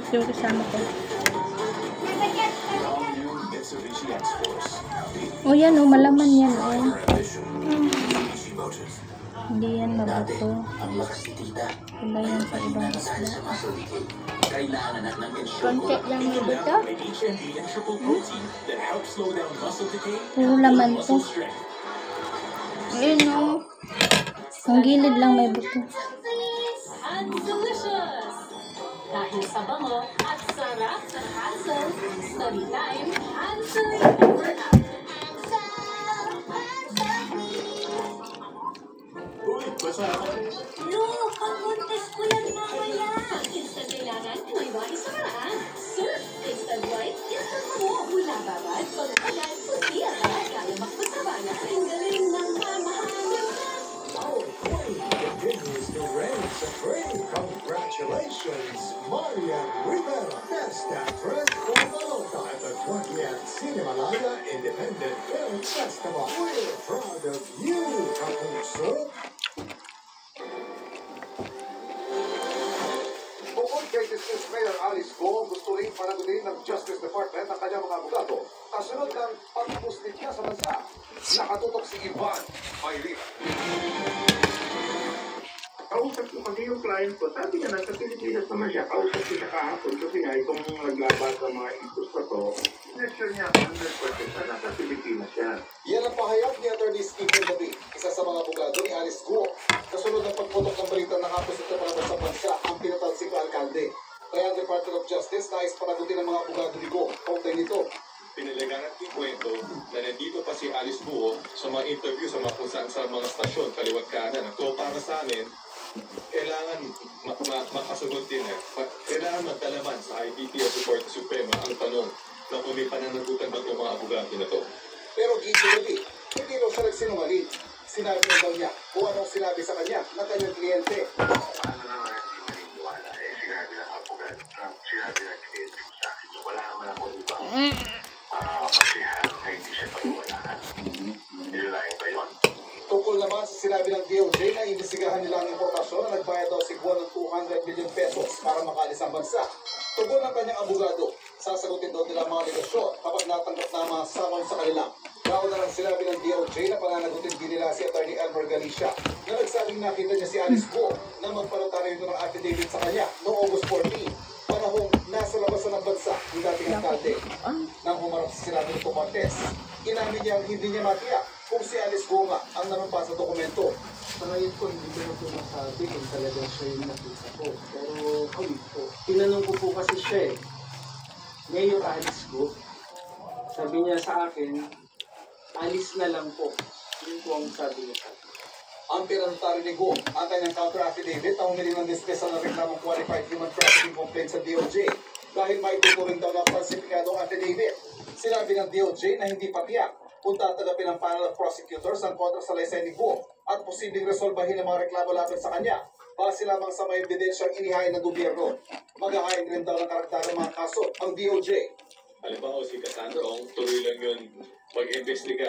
Trip yung kasama ko. Oh, yan oh, malaman yan oh. Hindi yan mabuto. Iba yan sa ibang isla. Konti lang mabuto. Puro laman to. Ayun oh. Ang gilid lang may buto. Dahil sa bango at sarap ng Hansel, story time, Hansel over out. Uy, basa ako. Look, pag-contest ko yan mamaya. Pag-instant kailangan, may body sa maraan. Surf, instant white, instant mo. Mula babad, pag-agad, puti agad, kaya magpasabayan. Ang galing ng mamahalin na. Oh, the good news to Rain Supreme. Congratulations, Marian Rivera, Best Actress for Malota at the 20th Cinemalaya Independent Film Festival. We're proud of you, Kapuso. Bukod kay District Mayor Alice Go, gusto rin panagutin ng Justice Department ang kanyang mga abogado. Kasunod ng pagpuslit niya sa bansa, nakatutok si Ivan Mayrina. Kausap ko kasi yung client ko, sabi niya nasa Pilipinas naman siya, kausap ko siya kahapon kasi nga itong naglabas sa mga issues ko to, sure niya 100% na nasa Pilipinas siya. Yan ang pahayag ni Atty. Stephen David, isa sa mga abogado ni Alice Go. Kasunod ng pagputok ng balita ng hapos ito para sa bansa ang pinatalsik na alkalde. Kaya ang Department of Justice nais panagutin ng mga abogado ni Go. Kauntay nito. Piniligangan ng kwento na nandito pa si Alice Buo sa mga interview sa mga kung saan sa mga stasyon, kaliwat kanan. So para sa amin, kailangan makasagot din kailangan magdalaman sa IPP o Korte Suprema ang tanong na kung may pananagutan ba itong mga abogado na to. Pero Gigi, hindi raw siya nagsinungaling. Sinabi na daw niya kung anong sinabi sa kanya ng kanyang kliyente. Paano naman hindi maniniwala sinabi ng abogado, sinabi ng kliyente ko sa akin, wala naman ako iba. Kasi hindi siya paniwalaan. Nilalayang ba yun? Tungkol naman sa sinabi ng DOJ na imbestigahan nila ang importasyon na nagbayad daw si Guo ng 200 million pesos para makalis ang bansa. Tugon ng kanyang abogado, sasagutin daw nila ang mga negasyon kapag natanggap na ang mga samon sa kanila. Gao na lang sinabi ng DOJ na pananagutin din nila si Atty. Elmer Galicia na nagsabing nakita niya si Alice Guo na magpanotaryo ito ng affidavit sa kanya noong August 14. Panahong nasa labasan ng bansa yung dating alkalde. Nang humarap sa sinabi ng Cortez, inamin niya ang hindi niya matiyak kung si Alice Guo nga ang nanumpa sa dokumento. Sa ngayon po, hindi ko na po masabi kung talagang siya yung nakita ko. Pero kawit po. Tinanong ko po kasi siya eh. Mayor Alice Guo. Sabi niya sa akin, alis na lang po. Yun po ang sabi niya. Ang pinanotaryo ni Guo ang kanyang counter-affidavit na humiling ng dismissal ng reklamong qualified human trafficking complaint sa DOJ dahil may tuturing daw ng falsifikadong affidavit. Sinabi ng DOJ na hindi patiyak kung tatanggapin ang panel of prosecutors ang kontra sa laysay ni Guo at posibleng resolbahin ang mga reklamo laban sa kanya base lamang sa may ebidensyang inihain ng gobyerno. Mag-ahain rin daw ng karakterang mga kaso ang DOJ. Halimbawa si Cassandra Ong, tuloy lang yun mag-investiga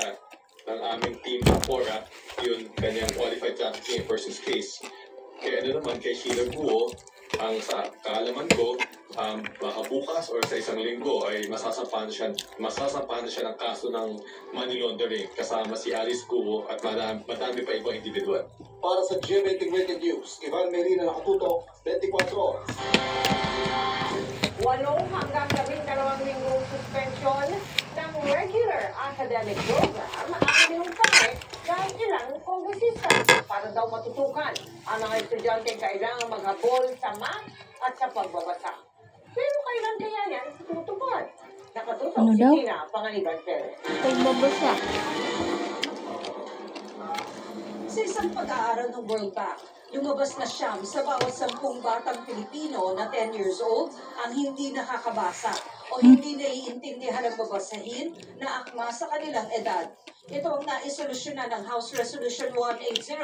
ng aming team Fora, yun kanyang qualified trafficking persons case. Kaya ano naman kay Sheila Guo, ang sa kaalaman ko, baka bukas or sa isang linggo ay masasampahan na siya ng kaso ng money laundering kasama si Alice Guo at madami pa ibang individual. Para sa GMA Integrated News, Ivan Merina nakatutok, 24 oras. 8 hanggang 12 linggong suspension ng regular academic program ang inumpay ng ilang kongresista para daw matutukan ang mga estudyante kailangan maghabol sa math at sa pagbabasa. Pero kailan kaya yan tutupad? Nakatutok si Tina Panganiban Perez. Pagbabasa. Sa isang pag-aaral ng World Bank, Lumabas na 9 sa bawat 10 batang Pilipino na 10 years old ang hindi nakakabasa o hindi naiintindihan ang babasahin na akma sa kanilang edad. Ito ang naisolusyonan ng House Resolution 180